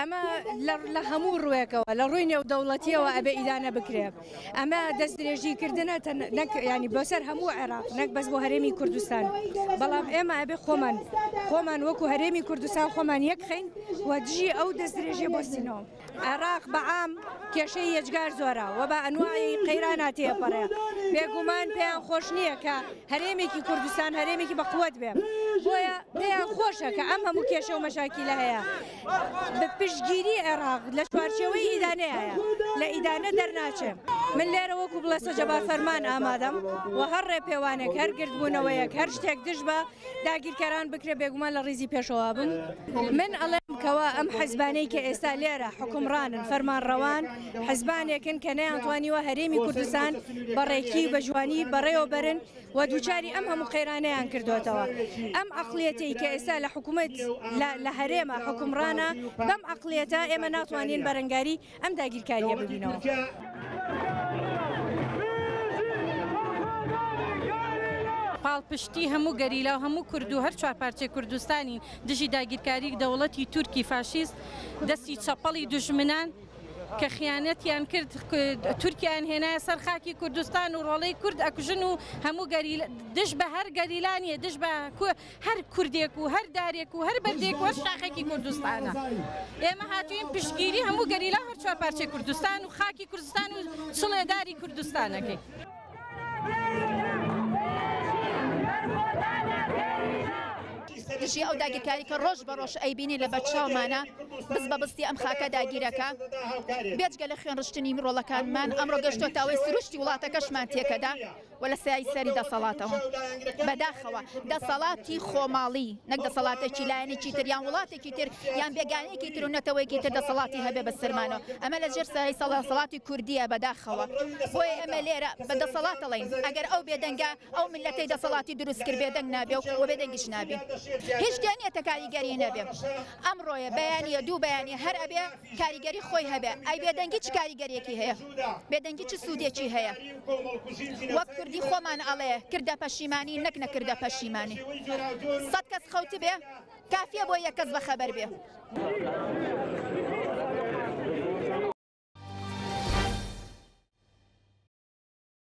ئەمە لە هەموو ڕوویەکەوە لە ڕووی نێودەوڵەتیەوە ئەبێ ئیدانە بکرێت ئەمە دەستدرێژیکردنە نەک ینی بەسەر هەموو عێراق نەک بەس بۆ هەرێمی کوردستان بەڵام ئێمە ئەبێ خۆمان وەکو هەرێمی کوردستان خۆمان یەکخین و دژی ئەو دەستدرێژیە بۆستینەوە عێراق بەعام کێشەی یەجگار زۆرە و بە ئەنواعی قەیرانات تێپەڕێ بێگومان پێیان خۆش نییە کە هەرێمێکی کوردستان هەرێمێکی بەقووەت بێ بۆیە پێیان خۆشە کە ئەم هەموو کێشە و مەشاکیلە هەیە بە پشتگیری عێراق لە چوارچێوەی ئیدانەیە لە ئیدانە دەرناچێ من لێرە وەکو بڵێسە جەبار فەرمان ئامادەم و هەر ڕێپێوانێک هەر گردبوونەوەیەک هەر شتێک دژ بە داگیرکاران بکرێ بێگومان لە ڕیزی پێشەوە بن من ئەڵێم کەوا ئەم حەزبانەی کە ئێستا لێرە حکومڕانن فەرمانڕەوان حەزبانێکن کە نەیانتوانیوە هەرێمی کوردستان بەڕێکی بە جوانی بەڕێوە بەرن و دووچاری ئەم هەموو قەیرانەیان کردوێتەوە ئەم عەقڵیەتەی کە ئێستا لە حکوومەت لە هەرێمە حکومڕانە بەم عەقڵیەتە ئێمە ناتوانین بەرەنگاری ئەم داگیرکاریە ببینەوە. پاڵپشتی هەموو گەریلا و هەموو کورد و هەر چوارپارچەی کوردستانی دژی داگیرکاری دەوڵەتی تورکی فاشیست دەستی چەپەڵی دوژمنان کە خیانەتیان کرد تورکیان هێنایە سەر خاکی کوردستان و ڕۆڵەی کورد ئەکوژن و هەموو دژ بە هەر گەریلانیە دژ بە هەر کوردێک و هەر دارێک و هەر بەردێک و هەر شاخێکی کوردستانە ئێمە هاتوین پشتگیری هەموو گەریلا هەر چوارپارچەی کوردستان و خاکی کوردستان و سڵێداری کوردستانەکەی. دژی ئەو داگیرکاری کە ڕۆژ بە ڕۆژ ئەیبینی لە بەرچاومانە بست بە بستی ئەم خاکە داگیرەکە بێجگە لە خوێنڕشتنی مرۆڵەکانمان ئەمڕۆ گەشتۆتاوەی سروشتی وڵاتەکەشمان تێکەدا و لە سای سەری دەسەڵاتەوە بەداخەوە دەسەڵاتی خۆماڵی نەک دەسەڵاتێکی لایەنێکی تر یان وڵاتێکی تر یان بێگانەیەکی تر و نەتەوەیەکی تر دەسەڵاتی هەبێ بە سەرمانەوە ئەمە لە ژێر سای دەسەڵاتی کوردیە بەداخەوە بۆیە ئەمە لێرە بە دەسەڵات دەڵێن ئەگەر ئەو بێدەنگە ئەو ملەتەی دەسەڵاتی دروست کرد بێدەنگ نابێ و بێدەنگیش نابێ هیچ دێنێتە کاریگەری نەبێ ئەمڕۆیە بەیانیە دوو بەیانی هەر ئەبێ کاریگەری خۆی هەبێ ئەی بێدەنگی چ کاریگەریەکی هەیە بێدەنگی چ سوودێکی هەیە وەک کوردی خۆمان ئەڵێ کردە پەشیمانی نەک نەکردە پەشیمانی 100 کەس خەوت بێ کافیە بۆ یەک کەس بەخەبەر بێ.